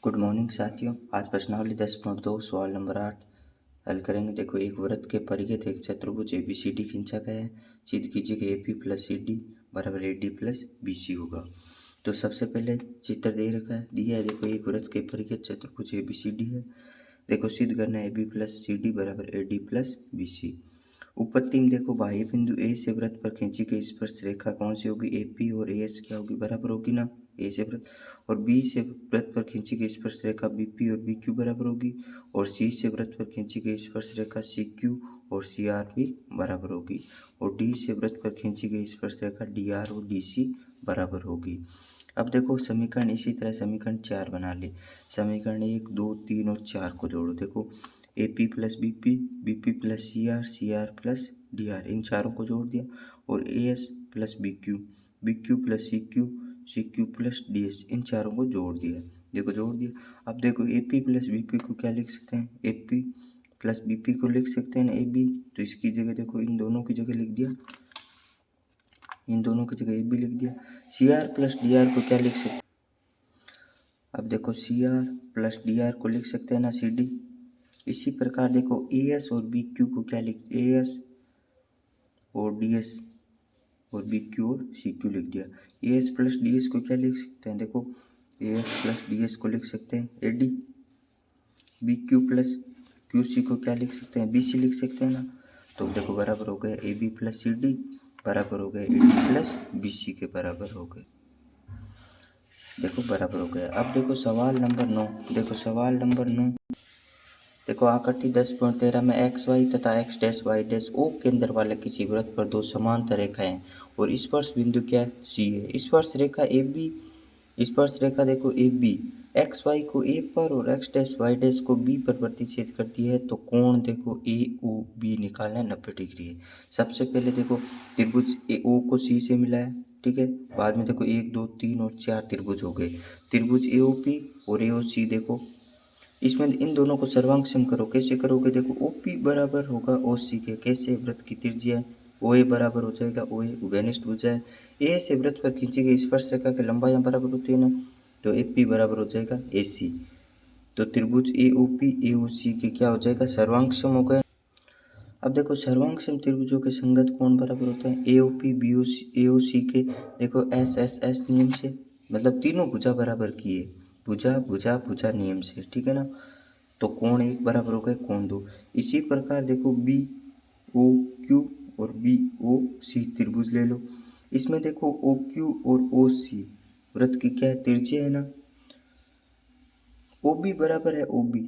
Good morning साथियों। आज प्रश्नावली 10.2 सवाल नंबर 8 हल करेंगे। देखो, एक वृत्त के परिघ एक चतुर्भुज ABCD खींचा गया है। सिद्ध कीजिए कि AP प्लस CD बराबर AD प्लस BC होगा। तो सबसे पहले चित्र दे रखा है, दिया है। देखो, एक वृत्त के परिघ चतुर्भुज ABCD है। देखो, सिद्ध करना है AB प्लस CD बराबर AD प्लस BC। उपपत्ति में देखो, बाह्य बिंदु A से वृत्त पर खींची गई स्पर्श रेखा कौन सी होगी? AP और AS क्या होगी? बराबर होगी ना। A से वृत्त और B से वृत्त पर खींची गई स्पर्श रेखा BP और BQ बराबर होगी। और C से वृत्त पर खींची गई स्पर्श रेखा CQ और CR भी बराबर होगी। और D से वृत्त पर खींची गई स्पर्श रेखा DR और DC बराबर होगी। अब देखो, समीकरण इसी तरह समीकरण 4 बना ले। समीकरण 1, 2, 3 और 4 को जोड़ो। देखो, AP plus BP, BP plus CR, CR plus DR, इन चारों को जोड़ दिया। और AS plus BQ, BQ plus CQ, CQ plus DS, इन चारों को जोड़ दिया। देखो, जोड़ दिया। अब देखो, AP प्लस BP को क्या लिख सकते हैं? AP प्लस BP को लिख सकते हैं ना AB। तो इसकी जगह देखो, इन दोनों की जगह लिख दिया, इन दोनों की जगह AB लिख दिया। CR प्लस DR को क्या लिख सकते हैं? अब देखो, CR प्लस DR को लिख सकते हैं ना CD। इसी प्रकार देखो, AS और BQ को क्या लिख, AS और DS और BQ और CQ लिख दिया। AS प्लस DS को क्या लिख सकते हैं? देखो, AS प्लस DS को लिख सकते हैं AD। BQ प्लस QC को क्या लिख सकते हैं? BC लिख सकते हैं ना। तो देखो, बराबर हो गया AB प्लस CD बराबर हो गए AD प्लस BC के बराबर हो गए। देखो, बराबर हो गया। अब देखो सवाल नंबर 9। देखो, सवाल नंबर 9। देखो, आकृति 10.13 में XY तथा X dash Y dash O केंद्र वाले किसी वृत्त पर दो समांतर रेखाएं और स्पर्श बिंदु क्या है? C है। स्पर्श रेखा AB, स्पर्श रेखा देखो AB XY को A पर और X डैश Y डैश को B पर प्रतिच्छेद करती है। तो कोण देखो AOB निकालना है, 90 डिग्री है। सबसे पहले देखो, त्रिभुज O को C से मिला है, ठीक है। बाद में देखो 1, 2, 3 और 4 त्रिभुज हो गए। त्रिभुज AOP और AOC देखो, इसमें इन दोनों को सर्वांग करो। कैसे करोगे? देखो, OP बराबर होगा OC के। कैसे? वृत्त की त्रिज्या OA बराबर हो जाएगा OA, उभयनिष्ठ भुजा है। A से वृत्त पर खींची गई स्पर्श रेखा की लंबाई बराबर होती है ना। तो AP बराबर हो जाएगा AC। तो त्रिभुज AOP AOC के क्या हो जाएगा? सर्वांग हो गए। अब देखो, सर्वांग त्रिभुजों के संगत कोण बराबर होते हैं AOP BOC AOC के। देखो, SSS नियम से, मतलब तीनों भुजा बराबर किए, भुजा भुजा भुजा नियम से, ठीक है ना। तो कोण 1 बराबर हो गए कोण 2। इसी प्रकार देखो, BOQ और BOC त्रिभुज ले लो। इसमें देखो, OQ और OC वृत्त की क्या है? त्रिज्या है ना। OB बराबर है OB,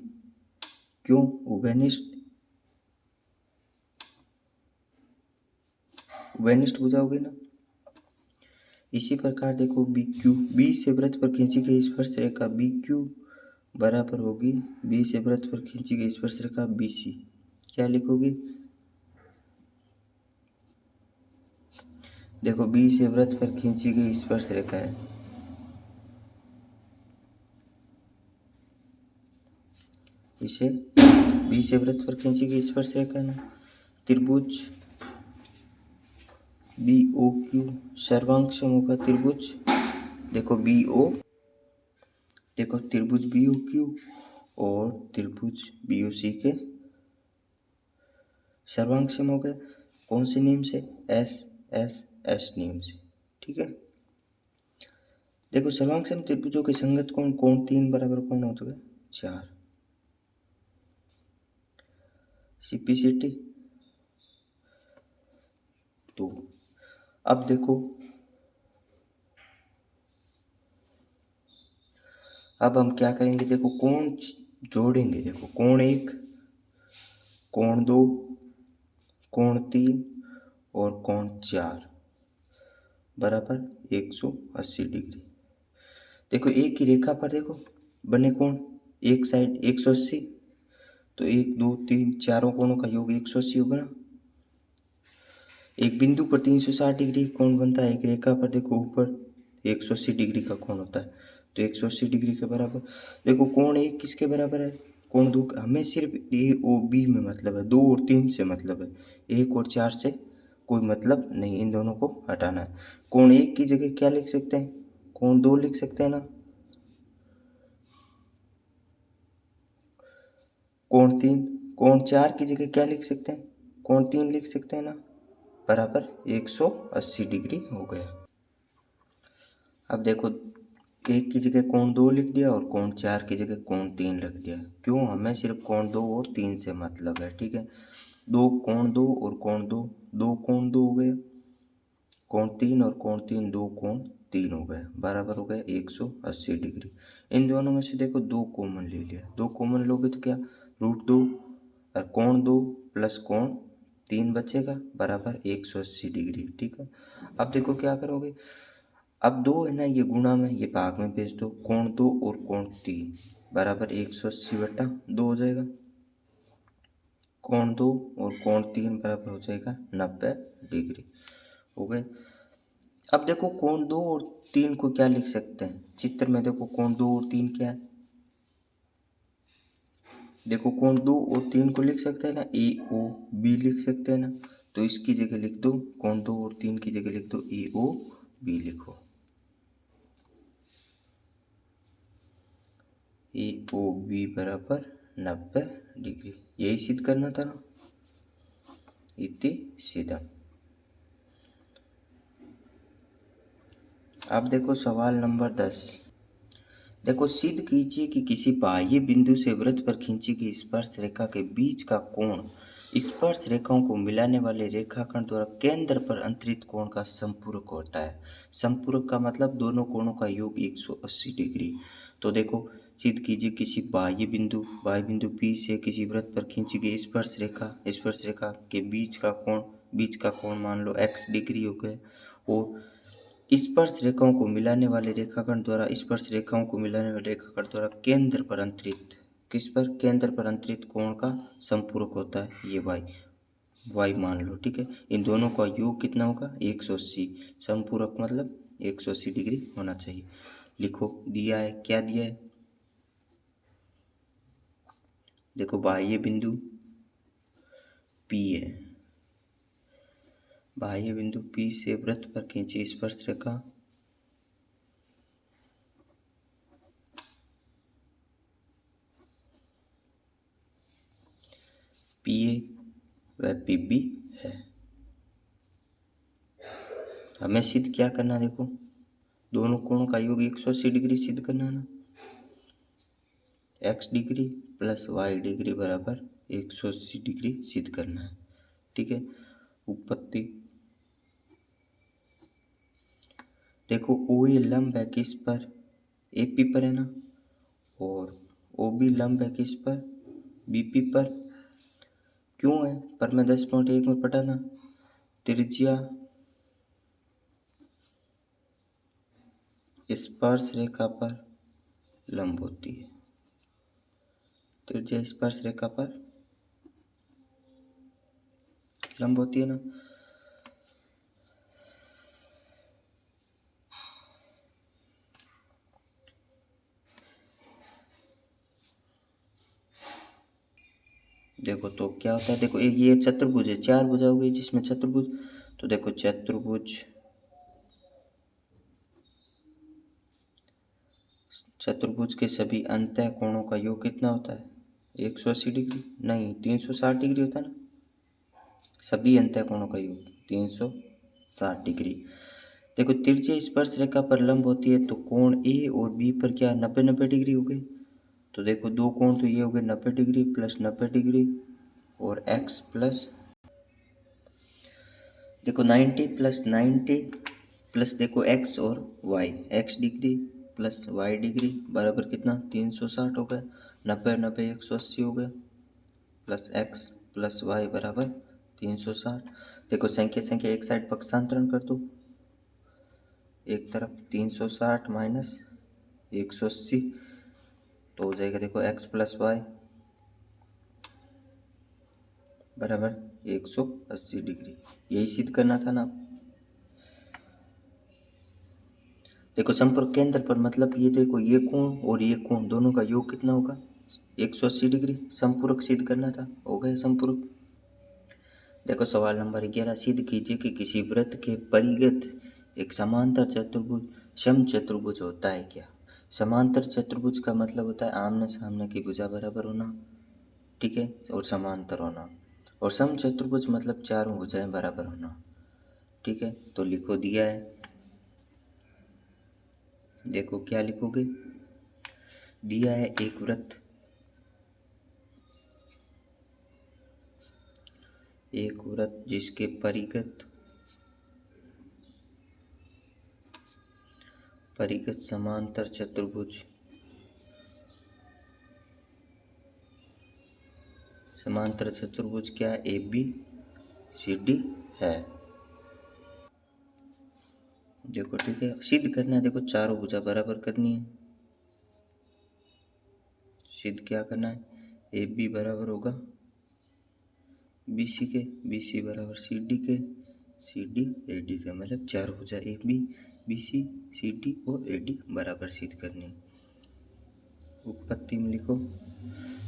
क्यों? उभयनिष्ठ भुजा होगी ना। इसी प्रकार देखो, BQ, B से वृत्त पर खींची गई स्पर्श रेखा BQ बराबर होगी B से वृत्त पर खींची गई स्पर्श रेखा BC। क्या लिखोगे? देखो, B से वृत्त पर खींची गई स्पर्श रेखा है, इसे B से वृत्त पर खींची गई स्पर्श रेखा है ना। त्रिभुज BOQ सर्वांग होगा त्रिभुज, देखो BO, देखो त्रिभुज BOQ और त्रिभुज BOC के सर्वांग हो गए। कौन से नियम से? SSS नियम से, ठीक है। देखो, सर्वांग त्रिभुजों के संगत कोण कोण 3 बराबर कोण होते हैं 4। CPCT। तो अब देखो, अब हम क्या करेंगे? देखो, कोण जोड़ेंगे। देखो, कोण 1, कोण 2, कोण 3 और कोण 4 बराबर 180 डिग्री। देखो, एक ही रेखा पर देखो बने कोण, एक साइड 180, तो 1, 2, 3 चारों कोणों का योग 180 होगा ना। एक बिंदु पर 360 डिग्री कोण बनता है। एक रेखा पर देखो ऊपर 180 डिग्री का कोण होता है, तो 180 डिग्री के बराबर। देखो, कोण 1 किसके बराबर है? कोण 2। हमें सिर्फ AOB में मतलब है, 2 और 3 से मतलब है, 1 और 4 से कोई मतलब नहीं, इन दोनों को हटाना है। कोण 1 की जगह क्या लिख सकते हैं? कोण 2 लिख सकते हैं ना। कोण 3, कोण 4 की जगह क्या लिख सकते हैं, कोण 3 लिख सकते हैं ना, बराबर 180 डिग्री हो गया। अब देखो एक की जगह कोण 2 लिख दिया और कोण 4 की जगह कोण 3 लिख दिया, क्यों, हमें सिर्फ कोण 2 और 3 से मतलब है, ठीक है। दो कोण 2 और कोण 2, दो कोण 2 हो गए, कोण 3 और कोण 3, दो कोण 3 हो गए, बराबर हो गया 180 डिग्री। इन दोनों में से देखो दो कॉमन ले लिया, दो कॉमन लोगे तो क्या, √2 और कोण 2 प्लस कोण 3 बचेगा, बराबर 180 डिग्री, ठीक है। अब देखो क्या करोगे, अब दो है ना, ये गुणा में, ये भाग में भेज दो, कोण 2 और कोण 3 बराबर 180 बटा 2 हो जाएगा, कोण 2 और कोण 3 बराबर हो जाएगा 90 डिग्री, हो गए। अब देखो कोण 2 और 3 को क्या लिख सकते हैं, चित्र में देखो कोण 2 और 3 क्या है, देखो कोण 2 और 3 को लिख सकते हैं ना, ए ओ बी लिख सकते हैं ना, तो इसकी जगह लिख दो, कोण 2 और 3 की जगह लिख दो ए ओ बी लिखो, ए ओ बी बराबर 90 डिग्री, यही सिद्ध करना था ना, इति सीधा। अब देखो सवाल नंबर 10, देखो सिद्ध कीजिए कि किसी बाह्य बिंदु से वृत्त पर खींची गई स्पर्श रेखा के बीच का कोण स्पर्श रेखाओं को मिलाने वाले रेखाखंड द्वारा केंद्र पर अंतरित कोण का संपूरक होता है। संपूरक का मतलब दोनों कोणों का योग 180 डिग्री। तो देखो सिद्ध कीजिए किसी बाह्य बिंदु P से किसी वृत्त पर खींची गई स्पर्श रेखा के बीच का कोण मान लो x डिग्री हो गए, और स्पर्श रेखाओं को मिलाने वाले रेखाखंड द्वारा केंद्र पर अंतरित, किस पर, केंद्र पर अंतरित कोण का संपूरक होता है ये y मान लो, ठीक है। इन दोनों का योग कितना होगा 180, संपूरक मतलब 180 डिग्री होना चाहिए। लिखो दिया है, क्या दिया है, देखो बाह्य बिंदु P है, बाह्य बिंदु P से वृत्त पर खींची स्पर्श रेखा PA व PB है। हमें सिद्ध क्या करना, देखो दोनों कोणों का योग 180 डिग्री सिद्ध करना है ना, x degree plus y degree बराबर 180 डिग्री सिद्ध करना है, ठीक है। उत्पत्ति देखो OA लंब है किस पर, AP पर है ना, और OB लंब है किस पर, BP पर, क्यों है, पर मैं 10.1 में पढ़ा ना, त्रिज्या स्पर्श रेखा पर लंब होती है, त्रिज्या स्पर्श रेखा पर लंब होती है ना। देखो तो क्या होता है, देखो एक ये चतुर्भुज है, चार भुजा हो गई जिसमें चतुर्भुज, तो देखो चतुर्भुज के सभी अंतः कोणों का योग कितना होता है 180 डिग्री, नहीं 360 डिग्री होता है ना, सभी अंतः कोणों का योग 360 डिग्री। देखो तिरछे स्पर्श रेखा पर लंब होती है, तो कोण ए और बी पर क्या 90 डिग्री हो गई, तो देखो दो कोण तो ये हो गए 90 डिग्री प्लस 90 डिग्री और x प्लस, देखो 90 प्लस 90 प्लस देखो x और y, x degree plus y degree बराबर कितना 360 हो गया, 90 90 180 हो गया, प्लस x प्लस y बराबर 360। देखो संख्या एक साइड पक्षांतरण कर दो, एक तरफ 360 माइनस 180, तो हो जाएगा देखो x प्लस वाई बराबर 180 डिग्री, यही सिद्ध करना था ना। देखो संपर्क केंद्र पर मतलब ये देखो ये कोण और ये कोण दोनों का योग कितना होगा 180 डिग्री, संपूरक सिद्ध करना था, हो गया संपूरक। देखो सवाल नंबर 11, सिद्ध कीजिए कि किसी वृत्त के परिगत एक समांतर चतुर्भुज समचतुर्भुज होता है क्या। समांतर चतुर्भुज का मतलब होता है आमने सामने की भुजा बराबर होना, ठीक है, और समांतर होना। और समचतुर्भुज मतलब चारों भुजाएं बराबर होना। ठीक है, तो लिखो दिया है, देखो क्या लिखोगे, दिया है एक वृत्त, एक वृत्त जिसके परिगत समांतर चतुर्भुज, समांतर चतुर्भुज क्या है, ए बी सी डी है। देखो ठीक है, सिद्ध करना है, देखो चारों भुजा बराबर करनी है। सिद्ध क्या करना है, ए बी बराबर होगा बी सी के, बी सी बराबर सी डी के, सी डी ए डी के, मतलब चारों भुजा A B B C D और ए डी बराबर सिद्ध करनी। उत्पत्ति में लिखो,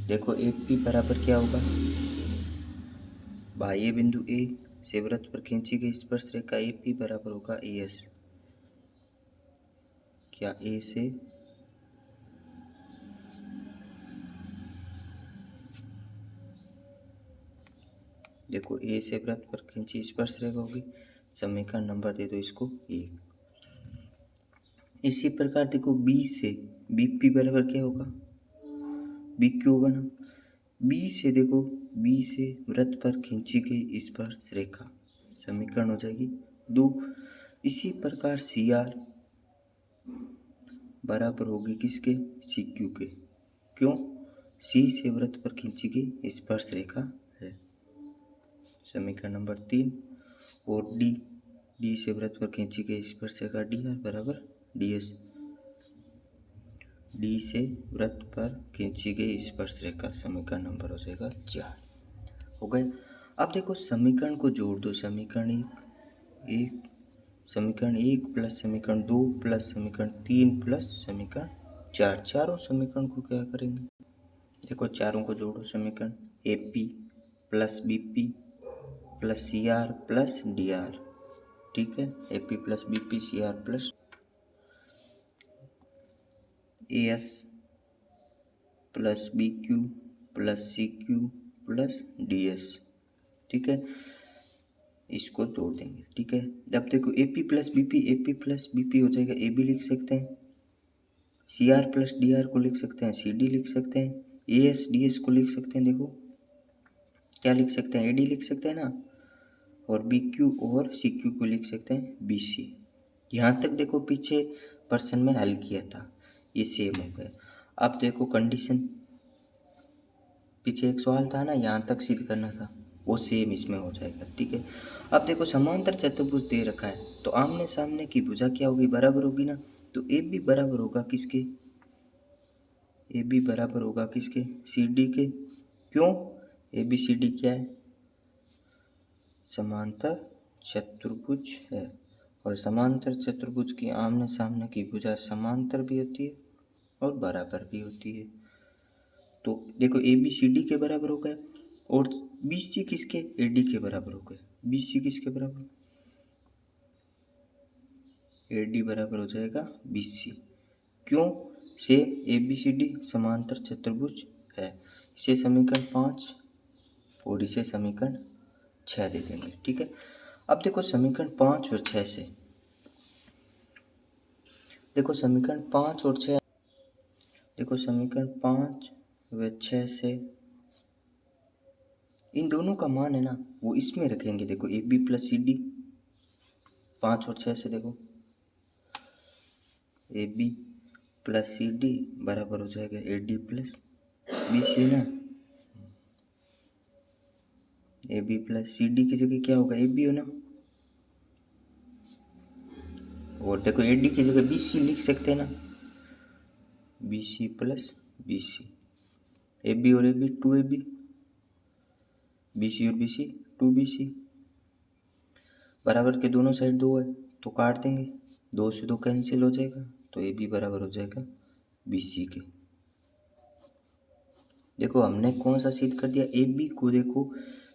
देखो ए पी बराबर क्या होगा, बाह्य बिंदु ए से वृत्त पर खींची गई स्पर्श रेखा ए पी बराबर होगा ए एस। क्या ए से देखो ए से वृत्त पर खींची स्पर्श रेखा होगी, समीकरण नंबर दे दो इसको 1। इसी प्रकार देखो बी से बी पी बराबर क्या होगा, बी क्यू होगा ना, बी से देखो बी से वृत्त पर खींची गई स्पर्श रेखा, समीकरण हो जाएगी 2। इसी प्रकार सी आर बराबर होगी किसके, सी क्यू के, क्यों, सी से वृत्त पर खींची गई स्पर्श रेखा है, समीकरण नंबर 3। और डी, डी से वृत्त पर खींची गई स्पर्श रेखा डी आर बराबर डी एस, डी से वृत्त पर खींची गई स्पर्श रेखा, समीकरण नंबर हो जाएगा 4। हो गए। अब देखो समीकरण को जोड़ दो, समीकरण एक समीकरण 1 प्लस समीकरण 2 प्लस समीकरण 3 प्लस समीकरण 4, चारों समीकरण को क्या करेंगे, देखो चारों को जोड़ो, समीकरण A P plus B P plus C R plus D R. ठीक है, A P plus B P C R plus A S plus B Q plus C Q plus D S. ठीक है, इसको जोड़ देंगे। ठीक है, अब देखो A P plus B P हो जाएगा, ए बी लिख सकते हैं, C R plus D R को लिख सकते हैं, सी डी लिख सकते हैं, ए एस डी एस को लिख सकते हैं, देखो क्या लिख सकते हैं, ए डी लिख सकते हैं ना, और बी क्यू और सी क्यू को लिख सकते हैं बी सी। यहाँ तक देखो पीछे प्रश्न में हल किया था, ये सेम हो गया। अब देखो कंडीशन, पीछे एक सवाल था ना, यहाँ तक सिद्ध करना था, वो सेम इसमें हो जाएगा। ठीक है, अब देखो समांतर चतुर्भुज दे रखा है, तो आमने सामने की भुजा क्या होगी, बराबर होगी ना, तो ए बी बराबर होगा किसके, ए बी बराबर होगा किसके, सी डी के, क्यों, ए बी सी डी क्या है, समांतर चतुर्भुज है, और समांतर चतुर्भुज की आमने सामने की भुजा समांतर भी होती है और बराबर भी होती है। तो देखो ए बी सी डी के बराबर हो गया, और बी सी किसके, ए डी के बराबर हो गया, बी सी किसके बराबर, ए डी बराबर हो जाएगा बी सी, क्यों, से ए बी सी डी समांतर चतुर्भुज है। इसे समीकरण 5 और इसे समीकरण 6 दे देंगे। ठीक है, अब देखो समीकरण 5 और 6 से, देखो समीकरण 5 और 6, देखो समीकरण 5 व 6 से इन दोनों का मान है ना, वो इसमें रखेंगे, देखो A B plus C D, 5 और 6 से देखो A B plus C D बराबर हो जाएगा A D plus B C ना, A B plus C D की जगह क्या होगा, ए बी हो ना, और देखो ए डी की जगह बी सी लिख सकते हैं ना, B C plus B C, A B और A B 2ab, B C और बी सी 2bc, बराबर के दोनों साइड 2 है तो काट देंगे, 2 से 2 कैंसिल हो जाएगा, तो ए बी बराबर हो जाएगा बी सी के। देखो हमने कौन सा सिद्ध कर दिया, ए बी को देखो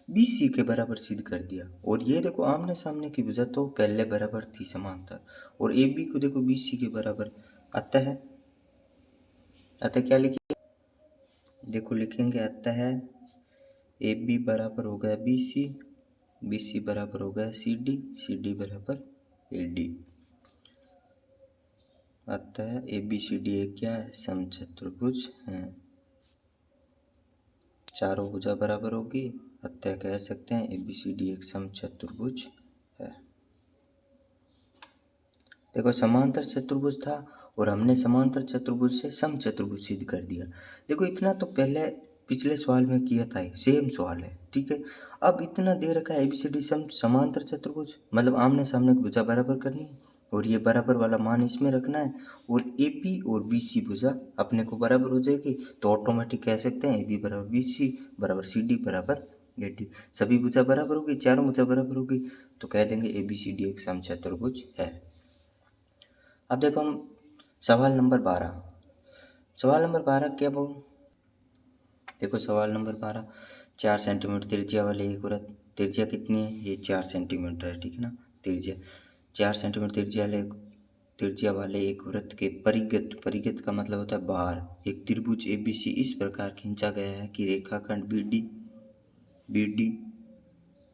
बी सी के बराबर सिद्ध कर दिया, और ये देखो आमने सामने की भुजा तो पहले बराबर थी समांतर, और ए बी को देखो बी सी के बराबर, अतः क्या लिखेंगे, देखो लिखेंगे अतः ए बी बराबर हो गया बी सी, बी सी बराबर हो गया सी डी, सी डी बराबर ए डी। अतः ए बी सी डी एक क्या है, समचतुर्भुज है। चारों भुजा बराबर होगी, अतः कह सकते हैं ए बी सी डी एक समचतुर्भुज है। देखो समांतर चतुर्भुज था और हमने समांतर चतुर्भुज से समचतुर्भुज सिद्ध कर दिया। देखो इतना तो पहले पिछले सवाल में किया था, सेम सवाल है, ठीक है। अब इतना दे रखा है एबीसीडी समांतर चतुर्भुज, मतलब आमने सामने की भुजा बराबर करनी है और ये बराबर वाला मान इसमें रखना है और ए बी और बी सी भुजा अपने को बराबर हो जाएगी, तो ऑटोमेटिक कह सकते हैं ए बी बराबर बी सी बराबर सी डी बराबर ए डी। सभी भुजा बराबर होगी, चारों भुजा बराबर होगी, तो कह देंगे ए बी सी डी एक समचतुर्भुज है। अब देखो हम सवाल नंबर 12। सवाल नंबर 12 क्या बोल, देखो सवाल नंबर 12, 4 सेंटीमीटर त्रिज्या वाले एक वृत्त, त्रिज्या कितनी है, ये 4 सेंटीमीटर है, ठीक है ना। त्रिज्या 4 सेंटीमीटर त्रिज्या वाले एक वृत्त के परिगत, परिगत का मतलब होता है बाहर, एक त्रिभुज एबीसी इस प्रकार खींचा गया है कि रेखाखंड बी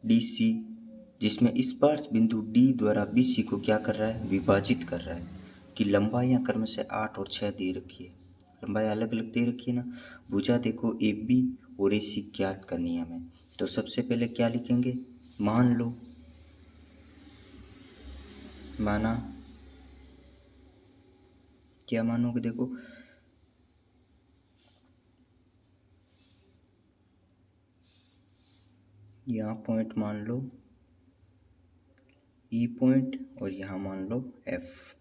डी सी, जिसमें स्पर्श बिंदु डी द्वारा बी सी को क्या कर रहा है, विभाजित कर रहा है, कि लंबाइयाँ क्रमशः 8 और 6 दे रखी है, लंबाई अलग अलग दे रखी है ना। भुजा देखो ए बी और ए सी ज्ञात करनी है हमें, तो सबसे पहले क्या लिखेंगे, मान लो, माना, क्या मानोगे, देखो यहाँ पॉइंट मान लो ई पॉइंट और यहाँ मान लो एफ,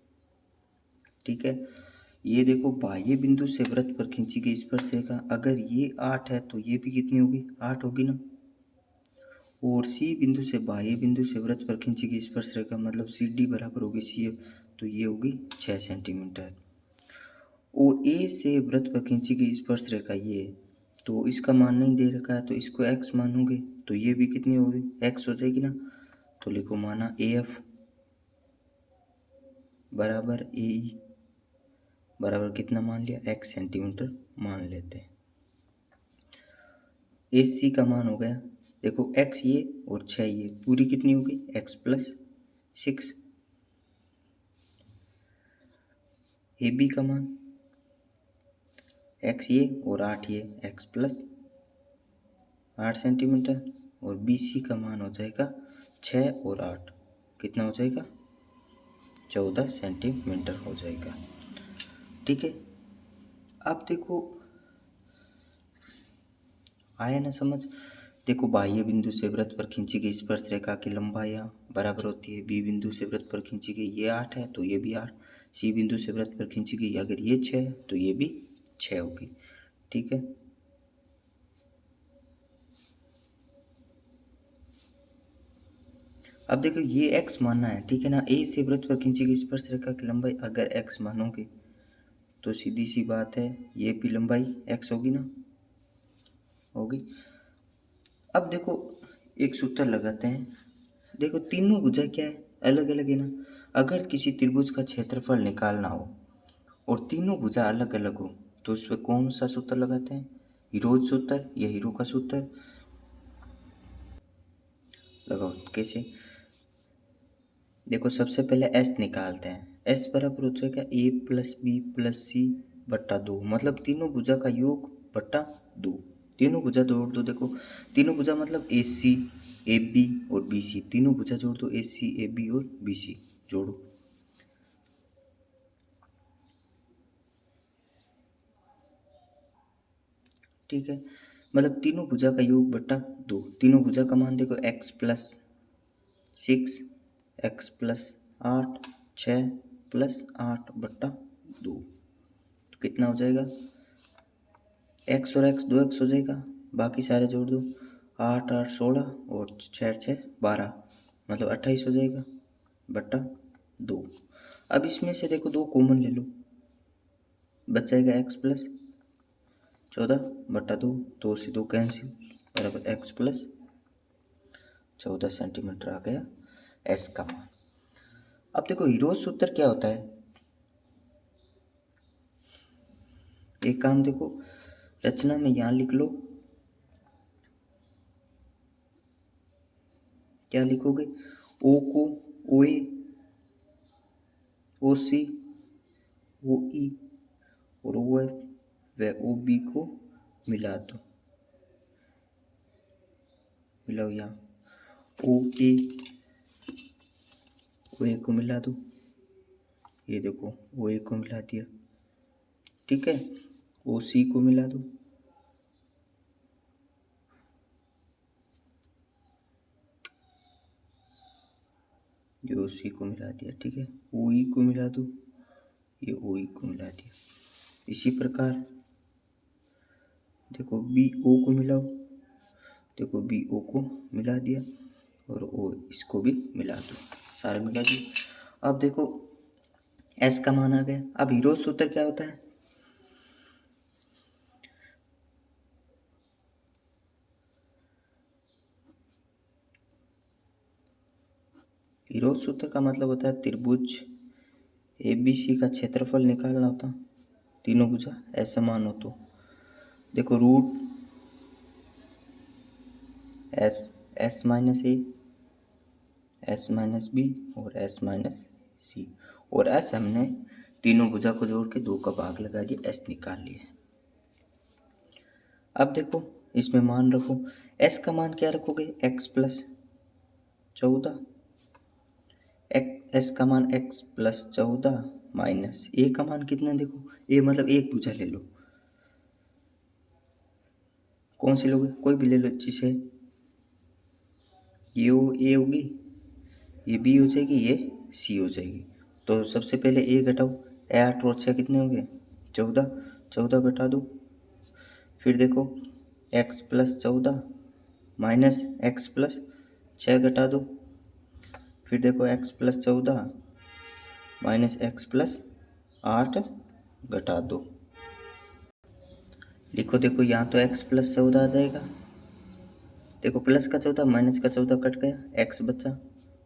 ठीक है। ये देखो बाह्य बिंदु से वृत्त पर खींची गई स्पर्श रेखा, अगर ये 8 है तो ये भी कितनी होगी, 8 होगी ना। और सी बिंदु से बाह्य बिंदु से वृत्त पर खींची गई स्पर्श रेखा मतलब सी डी बराबर होगी सी एफ, तो ये होगी 6 सेंटीमीटर। और ए से वृत्त पर खींची गई स्पर्श रेखा ये, तो इसका मान नहीं दे रखा है तो इसको एक्स मानोगे, तो ये भी कितनी होगी, एक्स हो जाएगी ना। तो लिखो माना ए एफ बराबर ए ई बराबर कितना मान लिया, एक्स सेंटीमीटर मान लेते हैं। ए सी का मान हो गया, देखो एक्स ये और 6 ये, पूरी कितनी होगी, एक्स प्लस 6। ए बी का मान एक्स ये और 8 ये, एक्स प्लस 8 सेंटीमीटर, और बी सी का मान हो जाएगा 6 और 8, कितना हो जाएगा, 14 सेंटीमीटर हो जाएगा, ठीक है। अब देखो आया ना समझ, देखो बाह्य बिंदु से वृत्त पर खींची गई स्पर्श रेखा की लंबाइयाँ बराबर होती है, बी बिंदु से वृत्त पर खींची गई ये 8 है तो ये भी 8, सी बिंदु से वृत्त पर खींची गई अगर ये 6 है तो ये भी 6 होगी, ठीक है। अब देखो ये x मानना है, ठीक है ना। ए से वृत्त पर खींची गई स्पर्श रेखा की लंबाई अगर x मानोगे तो सीधी सी बात है ये भी लंबाई x होगी ना, होगी। अब देखो एक सूत्र लगाते हैं, देखो तीनों भुजा क्या है, अलग अलग है ना। अगर किसी त्रिभुज का क्षेत्रफल निकालना हो और तीनों भुजा अलग अलग हो तो उस पर कौन सा सूत्र लगाते हैं, हीरोज सूत्र या हीरो का सूत्र लगाओ। कैसे, देखो सबसे पहले एस निकालते हैं, एस बराबर हो जाएगा ए प्लस बी प्लस सी बट्टा 2, मतलब तीनों भुजा का योग बट्टा 2, तीनों भुजा जोड़ दो, देखो तीनों भुजा मतलब ए सी ए बी और बी सी, तीनों भुजा जोड़ दो ए सी ए बी और बी सी जोड़ो, ठीक है। मतलब तीनों भुजा का योग बट्टा 2, तीनों भुजा का मान देखो x plus 6 x plus 8 6 plus 8 बट्टा 2, तो कितना हो जाएगा, x और x 2x हो जाएगा, बाकी सारे जोड़ दो, 8 8 16 और 6 6 12, मतलब 28 हो जाएगा बट्टा 2। अब इसमें से देखो 2 कॉमन ले लो, बच जाएगा x प्लस 14 बट्टा 2, 2 से 2 कैंसिल बराबर x प्लस 14 सेंटीमीटर आ गया s का मान। अब देखो हीरो सूत्र क्या होता है, एक काम देखो रचना में यहाँ लिख लो क्या लिखोगे, ओ को ओ ए, ओ सी, ओ ई और ओ एफ व ओ बी को मिला दो। मिलाओ यहाँ ओ ए को मिला दो, ये देखो ओ ए को मिला दिया, ठीक है। ओ सी को मिला दो, ये ओ सी को मिला दिया, ठीक है। ओ ई को मिला दो, ये ओ ई को मिला दिया। इसी प्रकार देखो बी ओ को मिलाओ, देखो बी ओ को मिला दिया और ओ इसको भी मिला दो, सारे मिला दिए। अब देखो एस का मान आ गया। अब हीरो सूत्र क्या होता है, हीरो सूत्र का मतलब होता है त्रिभुज एबीसी का क्षेत्रफल निकालना होता, तीनों भुजा असमान हो तो। देखो root S minus A, S minus B और एस माइनस सी, और एस हमने तीनों भुजा को जोड़ के 2 का भाग लगा दिया, एस निकाल लिया। अब देखो इसमें मान रखो, एस का मान क्या रखोगे, एक्स प्लस 14, एस का मान एक्स प्लस 14 माइनस ए का मान कितना, देखो ए मतलब एक भुजा ले लो, कौन सी लोगे, कोई भी ले लो, जिसे ये ए होगी, ये बी हो जाएगी, ये सी हो जाएगी। तो सबसे पहले ए घटाओ, 8 और 6 कितने हो गए, 14, 14 घटा दो। फिर देखो x plus 14 minus x plus 6 घटा दो। फिर देखो x plus 14 minus x plus 8 घटा दो। लिखो, देखो यहाँ तो एक्स प्लस 14 आ जाएगा, देखो प्लस का 14 माइनस का 14 कट गया, एक्स बचा।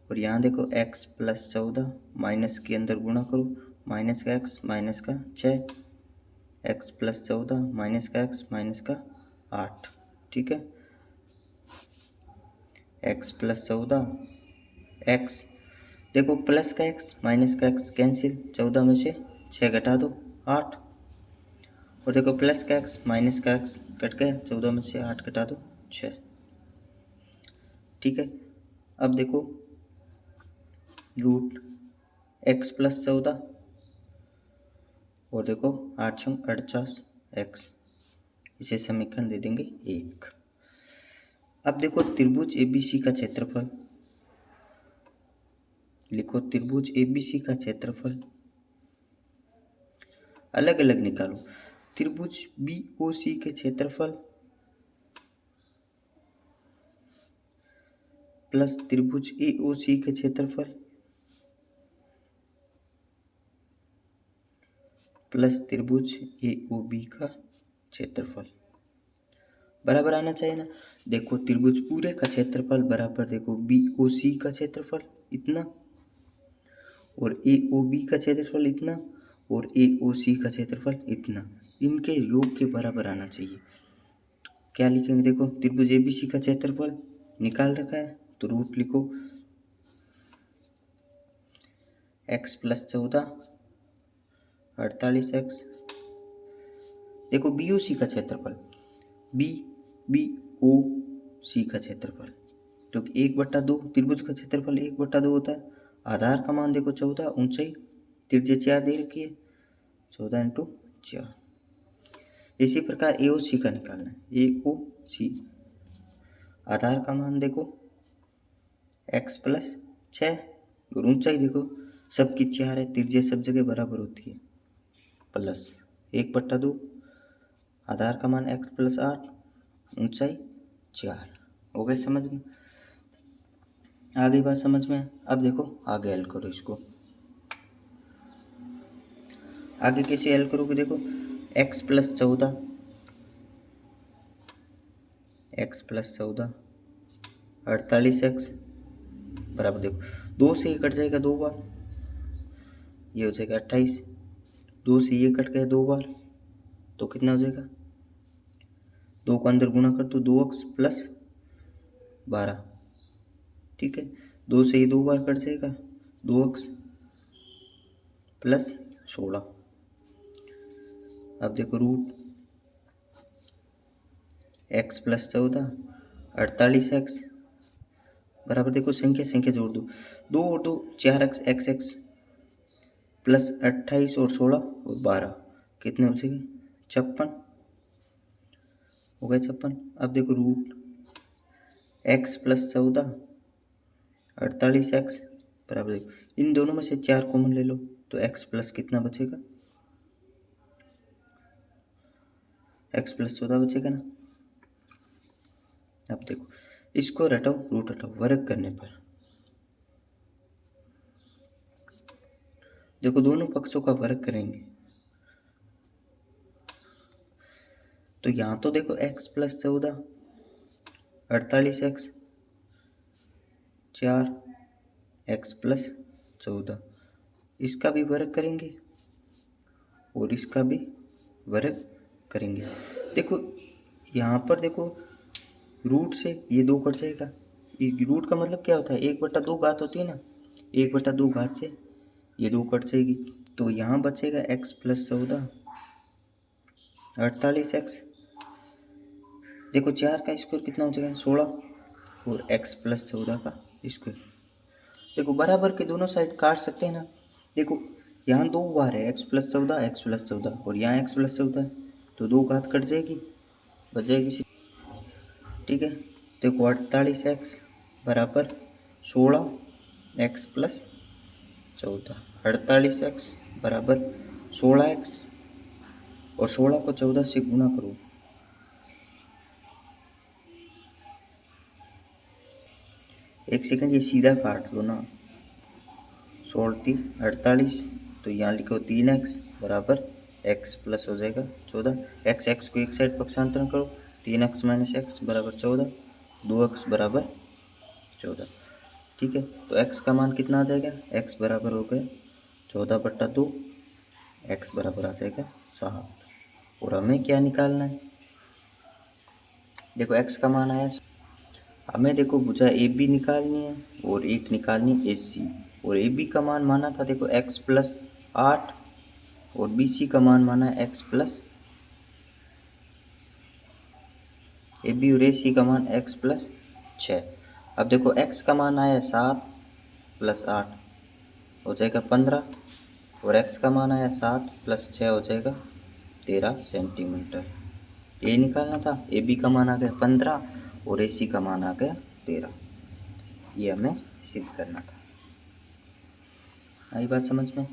और यहाँ देखो एक्स प्लस 14 माइनस के अंदर गुणा करो, माइनस का एक्स माइनस का 6, एक्स प्लस 14 माइनस का एक्स माइनस का 8, ठीक है। एक्स प्लस 14 एक्स, देखो प्लस का एक्स माइनस का एक्स कैंसिल, 14 में से 6 घटा दो 8, और देखो प्लस का एक्स माइनस का एक्स कट गया, 14 में से 8 घटा दो 6, ठीक है। अब देखो रूट एक्स प्लस 14 और देखो 8 छंग 48 एक्स, इसे समीकरण दे देंगे 1। अब देखो त्रिभुज एबीसी का क्षेत्रफल, लिखो त्रिभुज एबीसी का क्षेत्रफल अलग अलग निकालो, त्रिभुज बीओसी के क्षेत्रफल प्लस त्रिभुज एओसी के क्षेत्रफल प्लस त्रिभुज एओबी का क्षेत्रफल बराबर आना चाहिए ना। देखो त्रिभुज पूरे का क्षेत्रफल बराबर, देखो बीओसी का क्षेत्रफल इतना और एओबी का क्षेत्रफल इतना और एओसी का क्षेत्रफल इतना, इनके योग के बराबर आना चाहिए। क्या लिखेंगे, देखो त्रिभुज एबीसी का क्षेत्रफल निकाल रखा है तो रूट लिखो एक्स प्लस 14 48 एक्स। देखो बीओसी का क्षेत्रफल, बी ओ सी का क्षेत्रफल, तो 1/2 त्रिभुज का क्षेत्रफल 1/2 होता है। आधार का मान देखो 14, ऊंचाई त्रिज्या 4 दे रखी है, 14 × 4। इसी प्रकार ए ओ सी का निकालना है, ए ओ सी आधार का मान देखो एक्स प्लस 6 और ऊंचाई देखो सबकी 4 है, त्रिज्या सब जगह बराबर होती है, प्लस 1/2 आधार का मान एक्स प्लस 8 ऊंचाई 4 हो गए समझ में, आगे बात समझ में। अब देखो आगे हल करो इसको, आगे कैसे हल करोगे, देखो एक्स प्लस 14 48 एक्स बराबर, देखो 2 से ये कट जाएगा 2 बार, ये हो जाएगा 28, 2 से ये कट गया 2 बार तो कितना हो जाएगा, 2 को अंदर गुणा कर तो 2x प्लस 12, ठीक है, 2 से ये 2 बार कट जाएगा, 2x प्लस 16। अब देखो रूट x प्लस 14 48x बराबर, देखो संख्या संख्या जोड़ दो, 2 और 2 4x x प्लस 28 और 16 और 12 कितने हो जाएंगे 56 हो गए 56। अब देखो रूट x प्लस 14 48x बराबर, देखो इन दोनों में से 4 कॉमन ले लो तो x प्लस कितना बचेगा, x प्लस 14 बचेगा ना। अब देखो इसको हटाओ, रूट हटाओ, वर्ग करने पर देखो दोनों पक्षों का वर्ग करेंगे तो यहाँ तो देखो x plus 14 48x 4 x plus 14, इसका भी वर्ग करेंगे और इसका भी वर्ग करेंगे। देखो यहाँ पर देखो रूट से ये 2 कट जाएगा, ये रूट का मतलब क्या होता है 1/2 घात होती है ना, 1/2 घात से ये 2 कट जाएगी तो यहाँ बचेगा x प्लस 14 48x, देखो 4 का स्क्वायर कितना हो जाएगा 16 और x प्लस 14 का स्क्वायर, देखो बराबर के दोनों साइड काट सकते हैं ना। देखो यहाँ 2 बार है x प्लस 14 और यहाँ x प्लस 14 है तो 2 घात कट जाएगी, बच जाएगी, ठीक है। देखो 48x बराबर 16x प्लस 14, 48x बराबर 16x और 16 को 14 से गुणा करो, एक सेकंड ये सीधा काट लो ना, 16 48 तो यहाँ लिखो 3x बराबर x प्लस हो जाएगा 14, x को एक साइड पक्षांतरण करो, 3x माइनस एक्स बराबर 14, 2x बराबर 14, ठीक है। तो x का मान कितना आ जाएगा, x बराबर हो गया 14/2, x बराबर आ जाएगा 7। और हमें क्या निकालना है, देखो x का मान आया, हमें देखो भुजा ए बी निकालनी है और एक निकालनी है ए सी, और ए बी का मान माना था देखो x प्लस 8 और बी सी का मान माना है x प्लस, ए बी और ए सी का मान x प्लस 6। अब देखो x का मान आया 7 प्लस 8 हो जाएगा 15 और x का मान आया 7 प्लस 6 हो जाएगा 13 सेंटीमीटर, ये निकालना था। ए बी का मान आ गया 15 और ए सी का मान आ गया 13, ये हमें सिद्ध करना था। आई बात समझ में,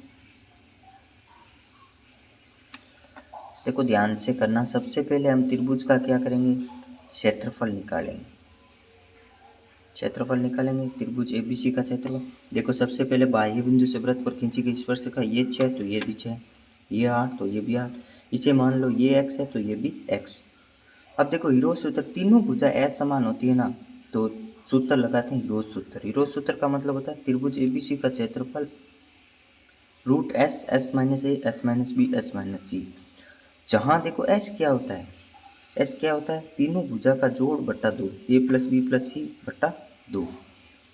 देखो ध्यान से करना, सबसे पहले हम त्रिभुज का क्या करेंगे क्षेत्रफल निकालेंगे, क्षेत्रफल निकालेंगे त्रिभुज एबीसी का क्षेत्रफल। देखो सबसे पहले बाह्य बिंदु से वृत्त पर खींची गई स्पर्शिका ये 6 तो ये भी 6, ये 8 तो ये भी 8, इसे मान लो ये x है तो ये भी x। अब देखो हीरोज सूत्र, तीनों भुजा असमान होती है ना तो सूत्र लगाते हैं हीरोज सूत्र। हीरोज सूत्र का मतलब होता है त्रिभुज एबीसी का क्षेत्रफल root S, S minus A, S minus B, S minus C. जहाँ देखो एस क्या होता है, एस क्या होता है तीनों भुजा का जोड़ बट्टा 2, ए प्लस बी प्लस सी बट्टा 2,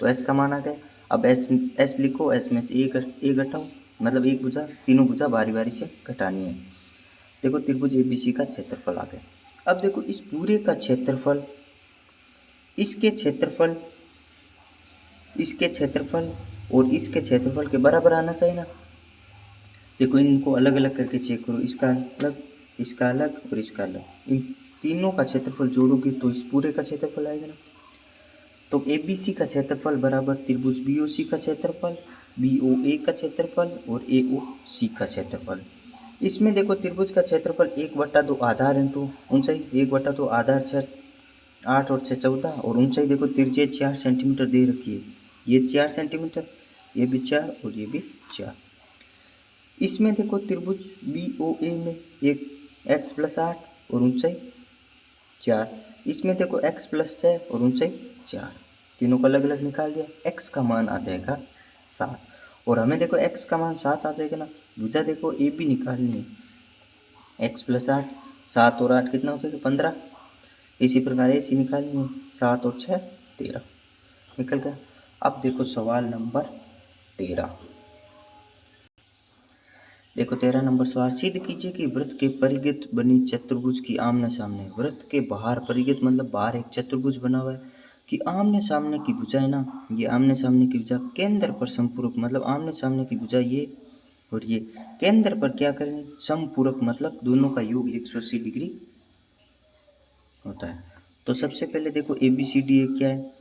तो एस का मान आ गया। अब एस लिखो, एस में से ए घटाओ, मतलब एक भुजा, तीनों भुजा बारी बारी से घटानी है। देखो त्रिभुज एबीसी का क्षेत्रफल आ गया। अब देखो इस पूरे का क्षेत्रफल, इसके क्षेत्रफल, इसके क्षेत्रफल और इसके क्षेत्रफल के बराबर आना चाहिए ना। देखो इनको अलग अलग करके चेक करो, इसका अलग, इसका अलग और इसका अलग, इन तीनों का क्षेत्रफल जोड़ोगे तो इस पूरे का क्षेत्रफल आएगा ना। तो ए बी सी का क्षेत्रफल बराबर त्रिभुज बी ओ सी का क्षेत्रफल, बी ओ ए का क्षेत्रफल और ए ओ सी का क्षेत्रफल। इसमें देखो त्रिभुज का क्षेत्रफल 1/2 आधार इंटू ऊंचाई, 1/2 आधार 6, 8 और 6 14, और ऊंचाई देखो त्रिज्या 4 सेंटीमीटर दे रखी है, ये 4 सेंटीमीटर, ये भी 4 और ये भी 4। इसमें देखो त्रिभुज बी ओ ए में एक x प्लस 8 और ऊंचाई 4, इसमें देखो x प्लस 6 और ऊंचाई 4, तीनों को अलग अलग निकाल दिया, x का मान आ जाएगा 7। और हमें देखो x का मान 7 आ जाएगा ना, भुजा देखो ए बी निकालनी है, x प्लस 8, 7 और 8 कितना हो जाएगा 15, इसी प्रकार ए सी निकालनी है, 7 और 6 13, निकल गया। अब देखो सवाल नंबर 13। देखो 13 नंबर सवाल, सिद्ध कीजिए कि वृत्त के परिघित बनी चतुर्भुज की आमने सामने, वृत्त के बाहर परिघित मतलब बाहर एक चतुर्भुज बना हुआ है कि आमने सामने की भुजा है ना, ये आमने सामने की भुजा केंद्र पर समपूरक मतलब आमने सामने की भुजा ये और ये केंद्र पर क्या करें समपूरक मतलब दोनों का योग 180 डिग्री होता है। तो सबसे पहले देखो ABCD एक क्या है,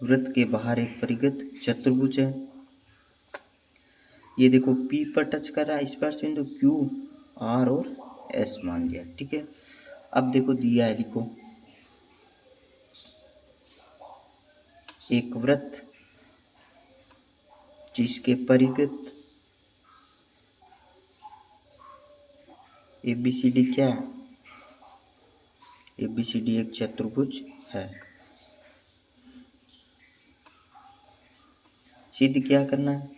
वृत्त के बाहर एक परिघित चतुर्भुज है। ये देखो P पर टच कर रहा है स्पर्श बिंदु Q, R और S मान लिया, ठीक है। अब देखो दिया है, लिखो एक वृत्त जिसके परिघित ABCD क्या है, ABCD एक चतुर्भुज है। सिद्ध क्या करना है,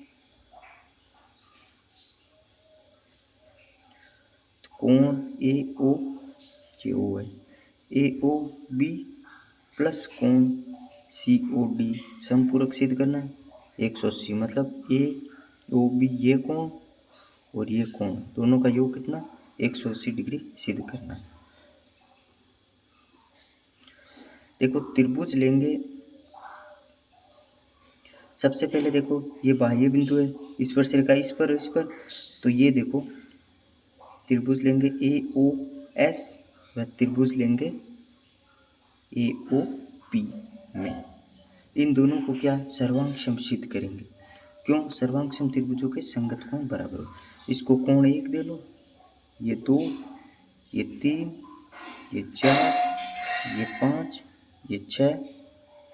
कोण AO, ये O है, AOB प्लस कोण COD समपूरक सिद्ध करना है 180 मतलब AOB ये कोण और ये कोण दोनों का योग कितना 180 डिग्री सिद्ध करना है। देखो त्रिभुज लेंगे, सबसे पहले देखो ये बाह्य बिंदु है, इस पर से रेखा इस पर, तो ये देखो त्रिभुज लेंगे AOS व त्रिभुज लेंगे AOP में, इन दोनों को क्या सर्वांग सम सिद्ध करेंगे। क्यों, सर्वांग सम त्रिभुजों के संगत कोण बराबर हो। इसको कोण 1 दे लो, ये 2, ये 3, ये 4, ये 5, ये 6,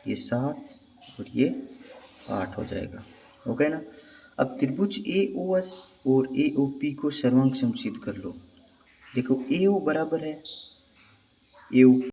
ये 7 और ये 8 हो जाएगा, हो गया ना। अब त्रिभुज AOS और AOP को सर्वांग सम सिद्ध कर लो। देखो AO बराबर है AO